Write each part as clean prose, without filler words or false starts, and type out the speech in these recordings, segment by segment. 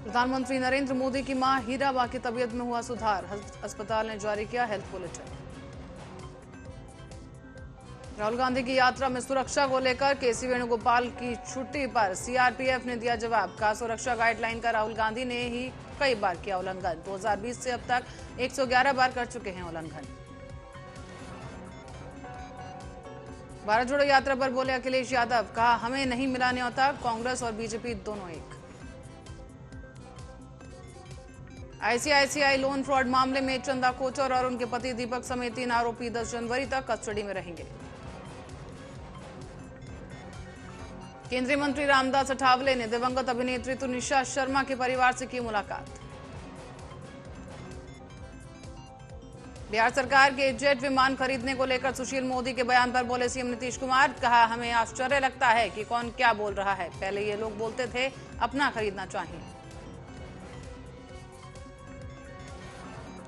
प्रधानमंत्री नरेंद्र मोदी की मां हीराबा की तबीयत में हुआ सुधार, अस्पताल ने जारी किया हेल्थ बुलेटिन। राहुल गांधी की यात्रा में सुरक्षा को लेकर केसी वेणुगोपाल की छुट्टी पर सीआरपीएफ ने दिया जवाब, कहा सुरक्षा गाइडलाइन का राहुल गांधी ने ही कई बार किया उल्लंघन। 2020 से अब तक 111 बार कर चुके हैं उल्लंघन। भारत जोड़ो यात्रा पर बोले अखिलेश यादव, कहा हमें नहीं मिला न्योता, कांग्रेस और बीजेपी दोनों एक। आईसीआईसीआई लोन फ्रॉड मामले में चंदा कोचर और उनके पति दीपक समेत 3 आरोपी 10 जनवरी तक कस्टडी में रहेंगे। केंद्रीय मंत्री रामदास अठावले ने दिवंगत अभिनेत्री तुनिशा शर्मा के परिवार से की मुलाकात। बिहार सरकार के जेट विमान खरीदने को लेकर सुशील मोदी के बयान पर बोले सीएम नीतीश कुमार, कहा हमें आश्चर्य लगता है कि कौन क्या बोल रहा है, पहले ये लोग बोलते थे अपना खरीदना चाहिए।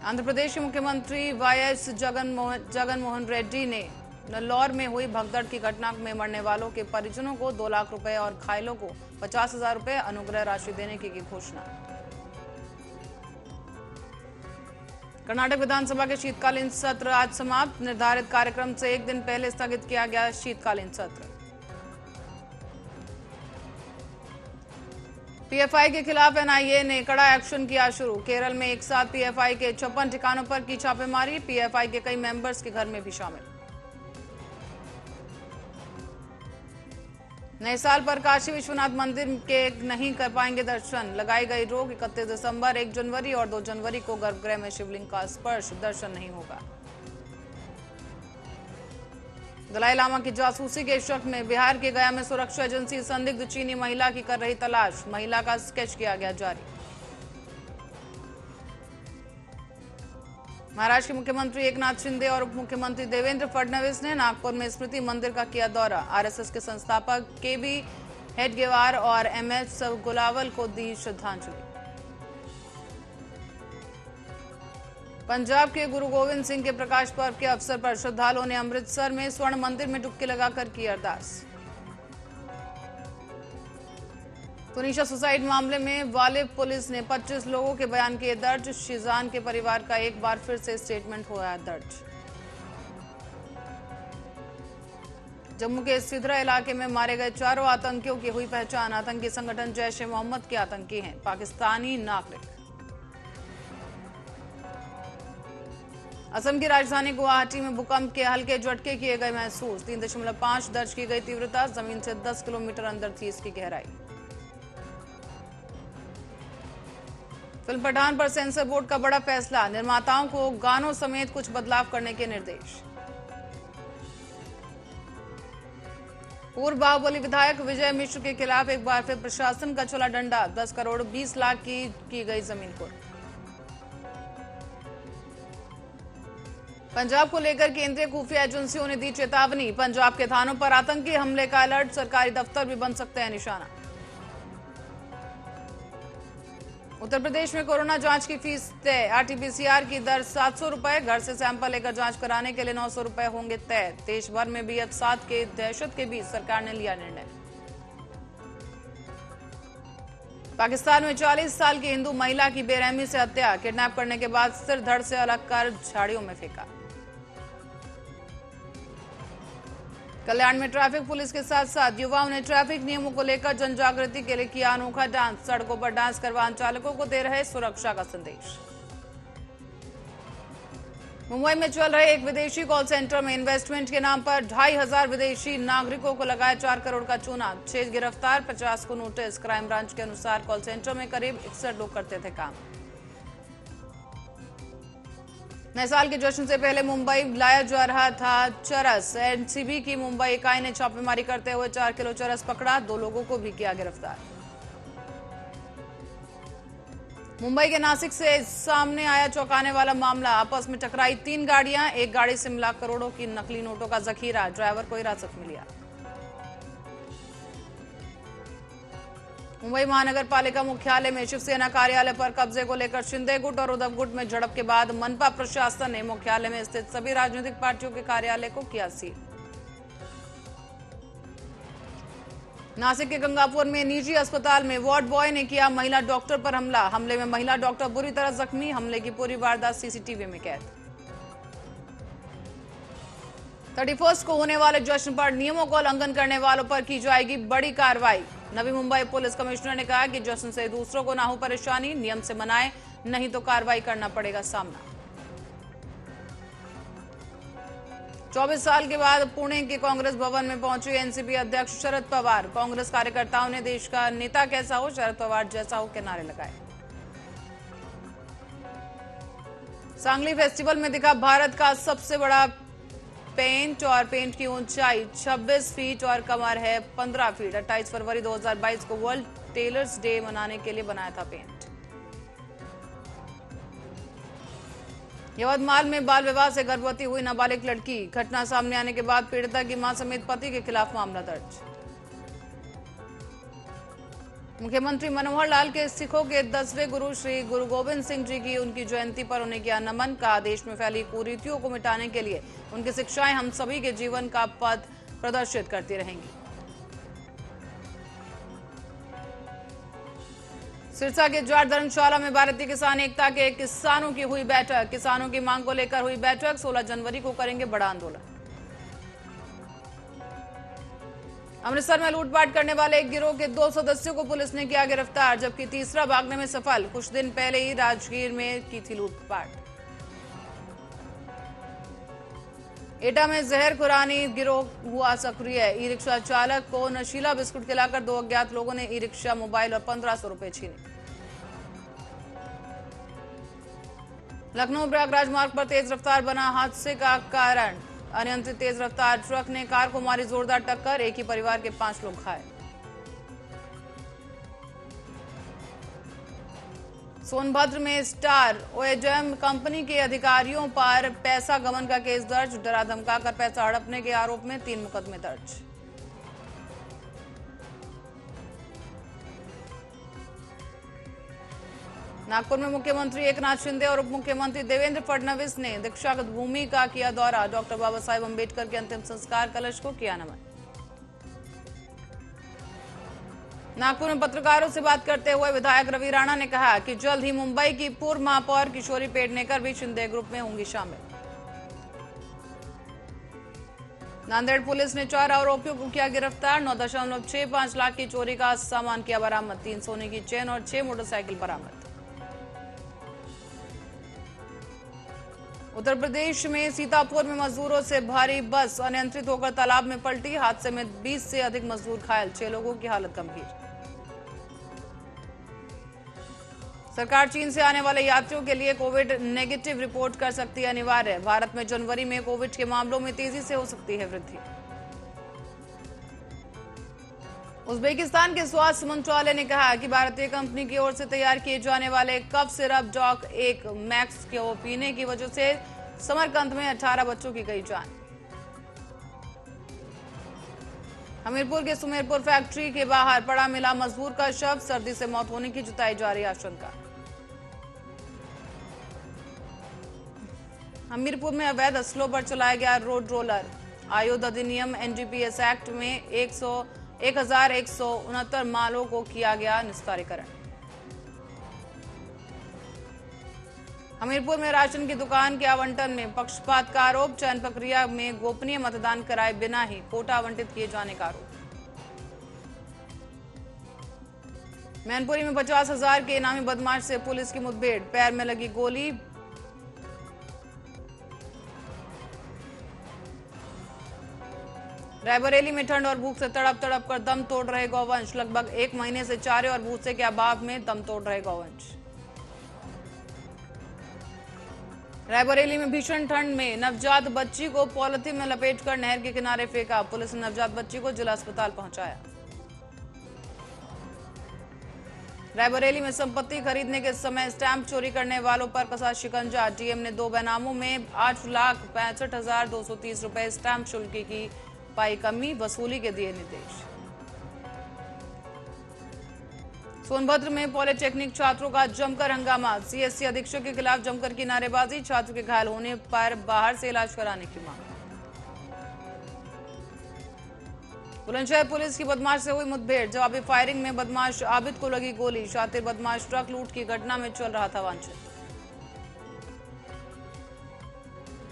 आंध्र प्रदेश के मुख्यमंत्री वाईएस जगनमोहन रेड्डी ने नल्लौर में हुई भगदड़ की घटना में मरने वालों के परिजनों को 2 लाख रुपए और घायलों को 50,000 रुपए अनुग्रह राशि देने की घोषणा। कर्नाटक विधानसभा के शीतकालीन सत्र आज समाप्त, निर्धारित कार्यक्रम से 1 दिन पहले स्थगित किया गया शीतकालीन सत्र। पीएफआई के खिलाफ एनआईए ने कड़ा एक्शन किया शुरू, केरल में एक साथ पीएफआई के 56 ठिकानों पर की छापेमारी, पीएफआई के कई मेंबर्स के घर में भी शामिल। नए साल पर काशी विश्वनाथ मंदिर के नहीं कर पाएंगे दर्शन, लगाई गई रोक 31 दिसंबर, 1 जनवरी और 2 जनवरी को गर्भगृह में शिवलिंग का स्पर्श दर्शन नहीं होगा। दलाई लामा की जासूसी के शक में बिहार के गया में सुरक्षा एजेंसी संदिग्ध चीनी महिला की कर रही तलाश, महिला का स्केच किया गया जारी। महाराष्ट्र के मुख्यमंत्री एकनाथ शिंदे और उप मुख्यमंत्री देवेंद्र फडणवीस ने नागपुर में स्मृति मंदिर का किया दौरा, आरएसएस के संस्थापक केबी हेडगेवार और एमएस गुलावल को दी श्रद्धांजलि। पंजाब के गुरु गोविंद सिंह के प्रकाश पर्व के अवसर पर श्रद्धालुओं ने अमृतसर में स्वर्ण मंदिर में डुबकी लगाकर की अरदास। तुनिशा सुसाइड मामले में वालिब पुलिस ने 25 लोगों के बयान किए दर्ज, शिजान के परिवार का एक बार फिर से स्टेटमेंट हुआ दर्ज। जम्मू के सिद्रा इलाके में मारे गए 4 आतंकियों की हुई पहचान, आतंकी संगठन जैश ए मोहम्मद के आतंकी हैं, पाकिस्तानी नागरिक। असम की राजधानी गुवाहाटी में भूकंप के हल्के झटके किए गए महसूस, 3.5 दर्ज की गई तीव्रता, जमीन से 10 किलोमीटर अंदर थी इसकी गहराई। फिल्म पठान पर सेंसर बोर्ड का बड़ा फैसला, निर्माताओं को गानों समेत कुछ बदलाव करने के निर्देश। पूर्व बाहुबली विधायक विजय मिश्र के खिलाफ एक बार फिर प्रशासन का चला डंडा, 10 करोड़ 20 लाख की गई जमीन को। पंजाब को लेकर केंद्रीय खुफिया एजेंसियों ने दी चेतावनी, पंजाब के थानों पर आतंकी हमले का अलर्ट, सरकारी दफ्तर भी बन सकते हैं निशाना। उत्तर प्रदेश में कोरोना जांच की फीस तय, आरटीपीसीआर की दर 700 रुपए, घर से सैंपल लेकर जांच कराने के लिए 900 रुपए होंगे तय। देश भर में भी अवसाद के दहशत के बीच सरकार ने लिया निर्णय। पाकिस्तान में 40 साल की हिंदू महिला की बेरहमी से हत्या, किडनैप करने के बाद सिर धड़ से अलग कर झाड़ियों में फेंका। कल्याण में ट्रैफिक पुलिस के साथ साथ युवाओं ने ट्रैफिक नियमों को लेकर जन जागृति के लिए किया अनोखा डांस, सड़कों पर डांस कर वाहन चालकों को दे रहे सुरक्षा का संदेश। मुंबई में चल रहे एक विदेशी कॉल सेंटर में इन्वेस्टमेंट के नाम पर 2,500 विदेशी नागरिकों को लगाया 4 करोड़ का चूना, 6 गिरफ्तार, 50 को नोटिस। क्राइम ब्रांच के अनुसार कॉल सेंटर में करीब 61 लोग करते थे काम। नए साल के जश्न से पहले मुंबई लाया जा रहा था चरस, एनसीबी की मुंबई इकाई ने छापेमारी करते हुए 4 किलो चरस पकड़ा, 2 लोगों को भी किया गिरफ्तार। मुंबई के नासिक से सामने आया चौंकाने वाला मामला, आपस में टकराई 3 गाड़ियां, एक गाड़ी से मिला करोड़ों की नकली नोटों का जखीरा, ड्राइवर को हिरासत में लिया। मुंबई महानगर पालिका मुख्यालय में शिवसेना कार्यालय पर कब्जे को लेकर शिंदे गुट और उद्धव गुट में झड़प के बाद मनपा प्रशासन ने मुख्यालय में स्थित सभी राजनीतिक पार्टियों के कार्यालय को किया सील। नासिक के गंगापुर में निजी अस्पताल में वार्ड बॉय ने किया महिला डॉक्टर पर हमला। हमले में महिला डॉक्टर बुरी तरह जख्मी। हमले की पूरी वारदात सीसीटीवी में कैद। 31 को होने वाले जश्न पर नियमों का उल्लंघन करने वालों पर की जाएगी बड़ी कार्रवाई। नवी मुंबई पुलिस कमिश्नर ने कहा कि जश्न से दूसरों को ना हो परेशानी, नियम से मनाएं, नहीं तो कार्रवाई करना पड़ेगा सामना। 24 साल के बाद पुणे के कांग्रेस भवन में पहुंचे एनसीपी अध्यक्ष शरद पवार। कांग्रेस कार्यकर्ताओं ने देश का नेता कैसा हो, शरद पवार जैसा हो के नारे लगाए। सांगली फेस्टिवल में दिखा भारत का सबसे बड़ा पेंट और पेंट की ऊंचाई 26 फीट और कमर है 15 फीट। 28 फरवरी 2022 को वर्ल्ड टेलर्स डे मनाने के लिए बनाया था पेंट। यवतमाल में बाल विवाह से गर्भवती हुई नाबालिग लड़की। घटना सामने आने के बाद पीड़िता की मां समेत पति के खिलाफ मामला दर्ज। मुख्यमंत्री मनोहर लाल के सिखों के 10वें गुरु श्री गुरु गोविंद सिंह जी की उनकी जयंती पर उन्हें किया नमन। का देश में फैली कुरीतियों को मिटाने के लिए उनकी शिक्षाएं हम सभी के जीवन का पथ प्रदर्शित करती रहेंगी। सिरसा के जाट धर्मशाला में भारतीय किसान एकता के किसानों की हुई बैठक। किसानों की मांग को लेकर हुई बैठक। 16 जनवरी को करेंगे बड़ा आंदोलन। अमृतसर में लूटपाट करने वाले एक गिरोह के 2 सदस्यों को पुलिस ने किया गिरफ्तार, जबकि तीसरा भागने में सफल। कुछ दिन पहले ही राजगीर में की थी लूटपाट। एटा में जहर खुरानी गिरोह हुआ सक्रिय। ई रिक्शा चालक को नशीला बिस्कुट खिलाकर 2 अज्ञात लोगों ने ई रिक्शा, मोबाइल और 1500 रुपए छीने। लखनऊ प्रयागराज मार्ग पर तेज रफ्तार बना हादसे का कारण। अनियंत्रित तेज रफ्तार ट्रक ने कार को मारी जोरदार टक्कर। एक ही परिवार के 5 लोग घायल। सोनभद्र में स्टार ओएजएम कंपनी के अधिकारियों पर पैसा गबन का केस दर्ज। डरा धमकाकर पैसा हड़पने के आरोप में 3 मुकदमे दर्ज। नागपुर में मुख्यमंत्री एकनाथ शिंदे और उप मुख्यमंत्री देवेंद्र फडणवीस ने दीक्षागत भूमि का किया दौरा। डॉक्टर बाबा साहेब अंबेडकर के अंतिम संस्कार कलश को किया नमन। नागपुर में पत्रकारों से बात करते हुए विधायक रवि राणा ने कहा कि जल्द ही मुंबई की पूर्व महापौर किशोरी पेडनेकर भी शिंदे ग्रुप में होंगी शामिल। नांदेड़ पुलिस ने 4 आरोपियों को किया गिरफ्तार। 9.65 लाख की चोरी का सामान किया बरामद। 3 सोने की चेन और 6 मोटरसाइकिल बरामद। उत्तर प्रदेश में सीतापुर में मजदूरों से भारी बस अनियंत्रित होकर तालाब में पलटी। हादसे में 20 से अधिक मजदूर घायल, 6 लोगों की हालत गंभीर। सरकार चीन से आने वाले यात्रियों के लिए कोविड नेगेटिव रिपोर्ट कर सकती है अनिवार्य। भारत में जनवरी में कोविड के मामलों में तेजी से हो सकती है वृद्धि। उज्बेकिस्तान के स्वास्थ्य मंत्रालय ने कहा कि भारतीय कंपनी की ओर से तैयार किए जाने वाले कफ सिरप डॉक 1 मैक्स को पीने की वजह से समरकंद में 18 बच्चों की गई जान। हमीरपुर के सुमेरपुर फैक्ट्री के बाहर पड़ा मिला मजदूर का शव। सर्दी से मौत होने की जताई जा रही आशंका। हमीरपुर में अवैध असलों पर चलाया गया रोड रोलर। आयुध अधिनियम एनडीपीएस एक्ट में 1169 मालों को किया गया निस्तारीकरण। हमीरपुर में राशन की दुकान के आवंटन में पक्षपात का आरोप। चयन प्रक्रिया में गोपनीय मतदान कराए बिना ही कोटा आवंटित किए जाने का आरोप। मैनपुरी में 50,000 के इनामी बदमाश से पुलिस की मुठभेड़। पैर में लगी गोली। रायबरेली में ठंड और भूख से तड़प तड़प कर दम तोड़ रहे गौवंश। लगभग 1 महीने से चारे और भूसे के अभाव में दम तोड़ रहे गौवंश। रायबरेली में भीषण ठंड में नवजात बच्ची को पॉलिथीन में लपेटकर नहर के किनारे फेंका। पुलिस ने नवजात बच्ची को जिला अस्पताल पहुंचाया। रायबरेली में संपत्ति खरीदने के समय स्टैंप चोरी करने वालों पर कसा शिकंजा। डीएम ने 2 बेनामों में 8,65,230 रुपए स्टैंप शुल्क की पाई कमी। वसूली के दिए निर्देश। सोनभद्र में पॉलिटेक्निक छात्रों का जमकर हंगामा। सीएससी अधीक्षक के खिलाफ जमकर की नारेबाजी। छात्र के घायल होने पर बाहर से इलाज कराने की मांग। बुलंदशहर पुलिस की बदमाश से हुई मुठभेड़, जवाबी फायरिंग में बदमाश आबिद को लगी गोली। शातिर बदमाश ट्रक लूट की घटना में चल रहा था वांछित।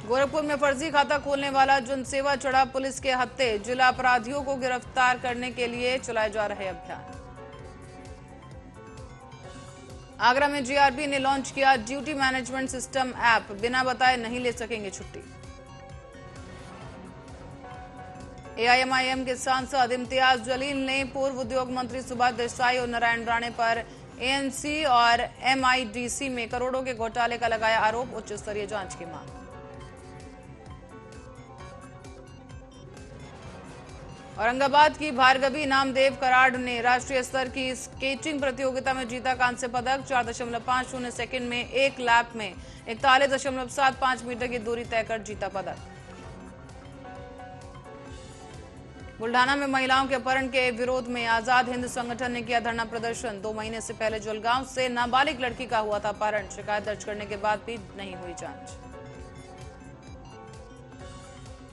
गोरखपुर में फर्जी खाता खोलने वाला जनसेवा चढ़ा पुलिस के हत्थे, जिला अपराधियों को गिरफ्तार करने के लिए चलाए जा रहे अभियान। आगरा में जीआरपी ने लॉन्च किया ड्यूटी मैनेजमेंट सिस्टम ऐप, बिना बताए नहीं ले सकेंगे छुट्टी। एआईएमआईएम के सांसद इम्तियाज जलील ने पूर्व उद्योग मंत्री सुभाष देसाई और नारायण राणे पर एएनसी और एमआईडीसी में करोड़ों के घोटाले का लगाया आरोप, उच्च स्तरीय जांच की मांग। औरंगाबाद की भार्गवी नामदेव कराड़ ने राष्ट्रीय स्तर की स्केटिंग प्रतियोगिता में जीता कांस्य पदक। 4.50 सेकंड में एक लैप में 41.75 मीटर की दूरी तय कर जीता पदक। बुल्ढाना में महिलाओं के अपहरण के विरोध में आजाद हिंद संगठन ने किया धरना प्रदर्शन। 2 महीने से पहले जलगांव से नाबालिग लड़की का हुआ था अपहरण, शिकायत दर्ज करने के बाद भी नहीं हुई जांच।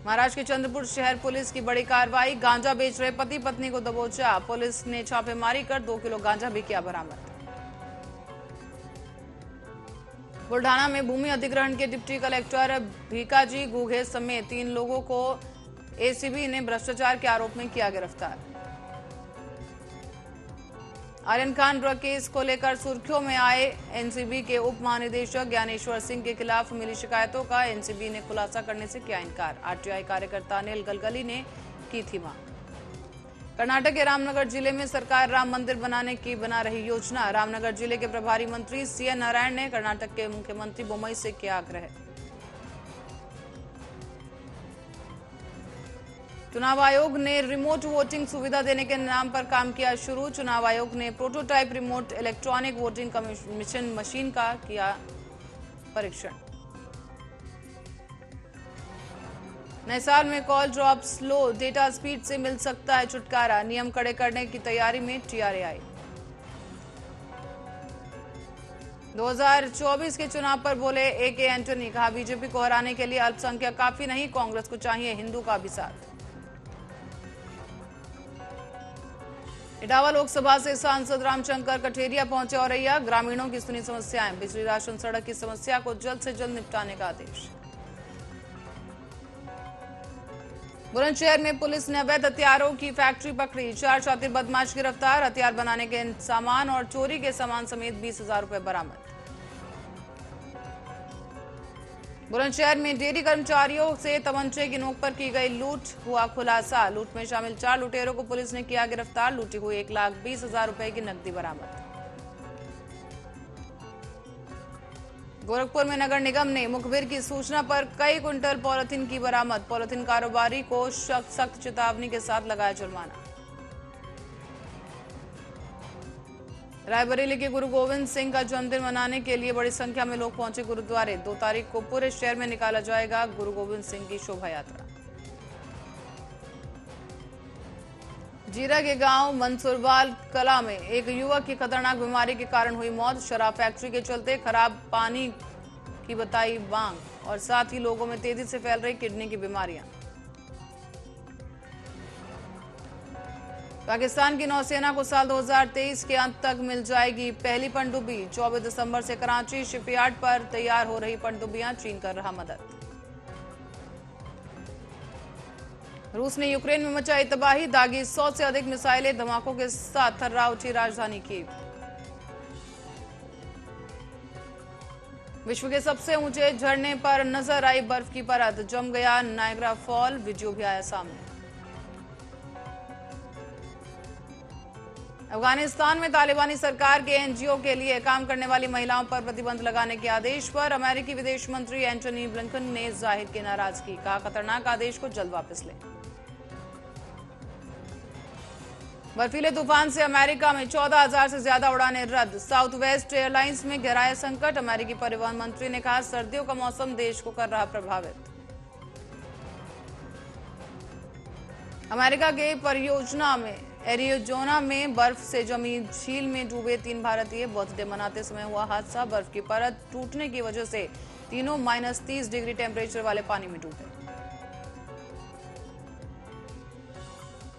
महाराष्ट्र के चंद्रपुर शहर पुलिस की बड़ी कार्रवाई, गांजा बेच रहे पति पत्नी को दबोचा। पुलिस ने छापेमारी कर 2 किलो गांजा भी किया बरामद। बुल्ढाना में भूमि अधिग्रहण के डिप्टी कलेक्टर भीकाजी गुघे समेत 3 लोगों को एसीबी ने भ्रष्टाचार के आरोप में किया गिरफ्तार। आर्यन खान ड्रग केस को लेकर सुर्खियों में आए एनसीबी के उप महानिदेशक ज्ञानेश्वर सिंह के खिलाफ मिली शिकायतों का एनसीबी ने खुलासा करने से किया इनकार। आरटीआई कार्यकर्ता अनिल गलगली ने की थी मांग। कर्नाटक के रामनगर जिले में सरकार राम मंदिर बनाने की बना रही योजना। रामनगर जिले के प्रभारी मंत्री सीएन नारायण ने कर्नाटक के मुख्यमंत्री बोम्मई से किया आग्रह। चुनाव आयोग ने रिमोट वोटिंग सुविधा देने के नाम पर काम किया शुरू। चुनाव आयोग ने prototype remote electronic voting commission machine का किया परीक्षण। नए साल में call drop slow, data speed से मिल सकता है छुटकारा। नियम कड़े करने की तैयारी में टीआरएआई। 2024 के चुनाव पर बोले एके एंटनी, कहा बीजेपी को हराने के लिए अल्पसंख्यक काफी नहीं, कांग्रेस को चाहिए हिंदू का भी साथ। इटावा लोकसभा से सांसद रामशंकर कठेरिया पहुंचे औरैया, ग्रामीणों की सुनी समस्याएं। बिजली राशन सड़क की समस्या को जल्द से जल्द निपटाने का आदेश। बुलंदशहर में पुलिस ने अवैध हथियारों की फैक्ट्री पकड़ी। 4 शातिर बदमाश गिरफ्तार, हथियार बनाने के सामान और चोरी के सामान समेत 20,000 रुपए बरामद। बुलंदशहर में डेयरी कर्मचारियों से तमंचे की नोक पर की गई लूट, हुआ खुलासा। लूट में शामिल 4 लुटेरों को पुलिस ने किया गिरफ्तार। लूटी हुई 1,20,000 रुपए की नकदी बरामद। गोरखपुर में नगर निगम ने मुखबिर की सूचना पर कई क्विंटल पॉलिथीन की बरामद। पॉलिथीन कारोबारी को सख्त चेतावनी के साथ लगाया जुर्माना। रायबरेली के गुरु गोविंद सिंह का जन्मदिन मनाने के लिए बड़ी संख्या में लोग पहुंचे गुरुद्वारे। 2 तारीख को पूरे शहर में निकाला जाएगा गुरु गोविंद सिंह की शोभा यात्रा। जीरा के गांव मंसूरवाल कला में एक युवक की खतरनाक बीमारी के कारण हुई मौत। शराब फैक्ट्री के चलते खराब पानी की बताई मांग और साथ ही लोगों में तेजी से फैल रही किडनी की बीमारियां। पाकिस्तान की नौसेना को साल 2023 के अंत तक मिल जाएगी पहली पनडुब्बी। 24 दिसंबर से कराची शिपयार्ड पर तैयार हो रही पनडुब्बियां, चीन कर रहा मदद। रूस ने यूक्रेन में मचाई तबाही, दागी 100 से अधिक मिसाइलें, धमाकों के साथ थर्रा उठी राजधानी कीव। विश्व के सबसे ऊंचे झरने पर नजर आई बर्फ की परत, जम गया नायग्रा फॉल, वीडियो भी आया सामने। अफगानिस्तान में तालिबानी सरकार के एनजीओ के लिए काम करने वाली महिलाओं पर प्रतिबंध लगाने के आदेश पर अमेरिकी विदेश मंत्री एंटनी ब्लिंकन ने जाहिर की नाराजगी, कहा खतरनाक आदेश को जल्द वापस लें। बर्फीले तूफान से अमेरिका में 14,000 से ज्यादा उड़ानें रद्द। साउथ वेस्ट एयरलाइंस में गहराया संकट, अमेरिकी परिवहन मंत्री ने कहा सर्दियों का मौसम देश को कर रहा प्रभावित। अमेरिका के परियोजना में एरिजोना में बर्फ से जमी झील में डूबे 3 भारतीय, बर्थडे मनाते समय हुआ हादसा। बर्फ की परत टूटने की वजह से तीनों -30 डिग्री टेम्परेचर वाले पानी में डूबे।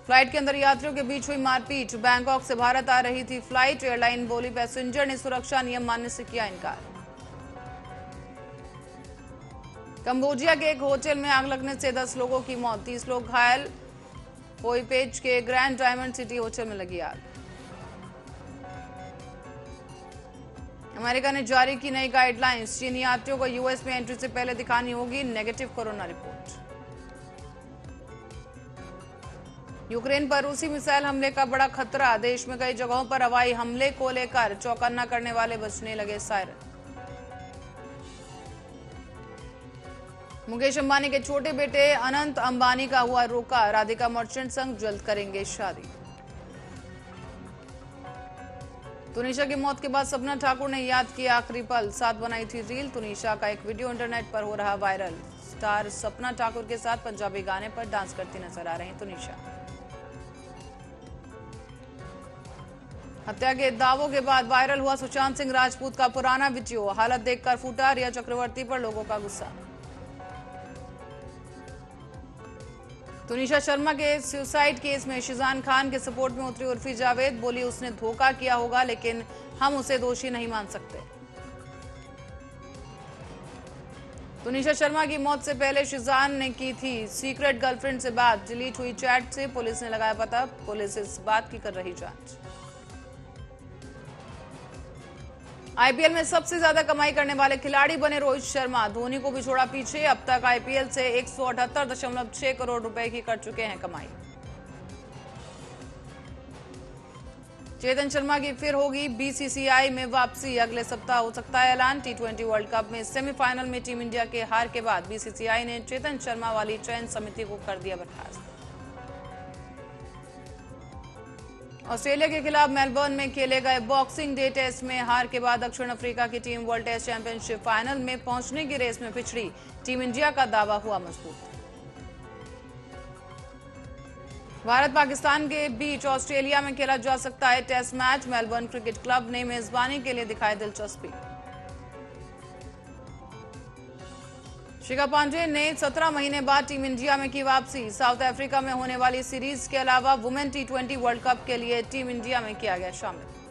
फ्लाइट के अंदर यात्रियों के बीच हुई मारपीट। बैंकॉक से भारत आ रही थी फ्लाइट, एयरलाइन बोली पैसेंजर ने सुरक्षा नियम मानने से किया इनकार। कंबोडिया के एक होटल में आग लगने से 10 लोगों की मौत, 30 लोग घायल। पोईपेच के ग्रैंड डायमंड सिटी होटल में लगी आग। अमेरिका ने जारी की नई गाइडलाइंस, चीनी यात्रियों को यूएस में एंट्री से पहले दिखानी होगी नेगेटिव कोरोना रिपोर्ट। यूक्रेन पर रूसी मिसाइल हमले का बड़ा खतरा, देश में कई जगहों पर हवाई हमले को लेकर चौकन्ना करने वाले बजने लगे सायरन। मुकेश अंबानी के छोटे बेटे अनंत अंबानी का हुआ रोका, राधिका मर्चेंट संग जल्द करेंगे शादी। तुनिशा की मौत के बाद सपना ठाकुर ने याद किया आखिरी पल, साथ बनाई थी रील। तुनिशा का एक वीडियो इंटरनेट पर हो रहा वायरल। स्टार सपना ठाकुर के साथ पंजाबी गाने पर डांस करती नजर आ रही तुनिशा। हत्या के दावों के बाद वायरल हुआ सुशांत सिंह राजपूत का पुराना वीडियो, हालत देखकर फूटा रिया चक्रवर्ती पर लोगों का गुस्सा। तुनिशा शर्मा के सुसाइड केस में शिजान खान के सपोर्ट में उतरी उर्फी जावेद, बोली उसने धोखा किया होगा लेकिन हम उसे दोषी नहीं मान सकते। तुनिशा शर्मा की मौत से पहले शिजान ने की थी सीक्रेट गर्लफ्रेंड से बात, डिलीट हुई चैट से पुलिस ने लगाया पता, पुलिस इस बात की कर रही जांच। आईपीएल में सबसे ज्यादा कमाई करने वाले खिलाड़ी बने रोहित शर्मा, धोनी को भी छोड़ा पीछे। अब तक आईपीएल से 178.6 करोड़ रुपए की कर चुके हैं कमाई। चेतन शर्मा की फिर होगी बीसीसीआई में वापसी, अगले सप्ताह हो सकता है ऐलान। टी20 वर्ल्ड कप में सेमीफाइनल में टीम इंडिया के हार के बाद बीसीसीआई ने चेतन शर्मा वाली चयन समिति को कर दिया बर्खास्त। ऑस्ट्रेलिया के खिलाफ मेलबर्न में खेले गए बॉक्सिंग डे टेस्ट में हार के बाद दक्षिण अफ्रीका की team world test championship final में पहुंचने की रेस में पिछड़ी। टीम इंडिया का दावा हुआ मजबूत। भारत पाकिस्तान के बीच ऑस्ट्रेलिया में खेला जा सकता है test match, Melbourne cricket club ने मेजबानी के लिए दिखाई दिलचस्पी। शिखा पांडे ने 17 महीने बाद टीम इंडिया में की वापसी, साउथ अफ्रीका में होने वाली सीरीज के अलावा वुमेन टी20 वर्ल्ड कप के लिए टीम इंडिया में किया गया शामिल।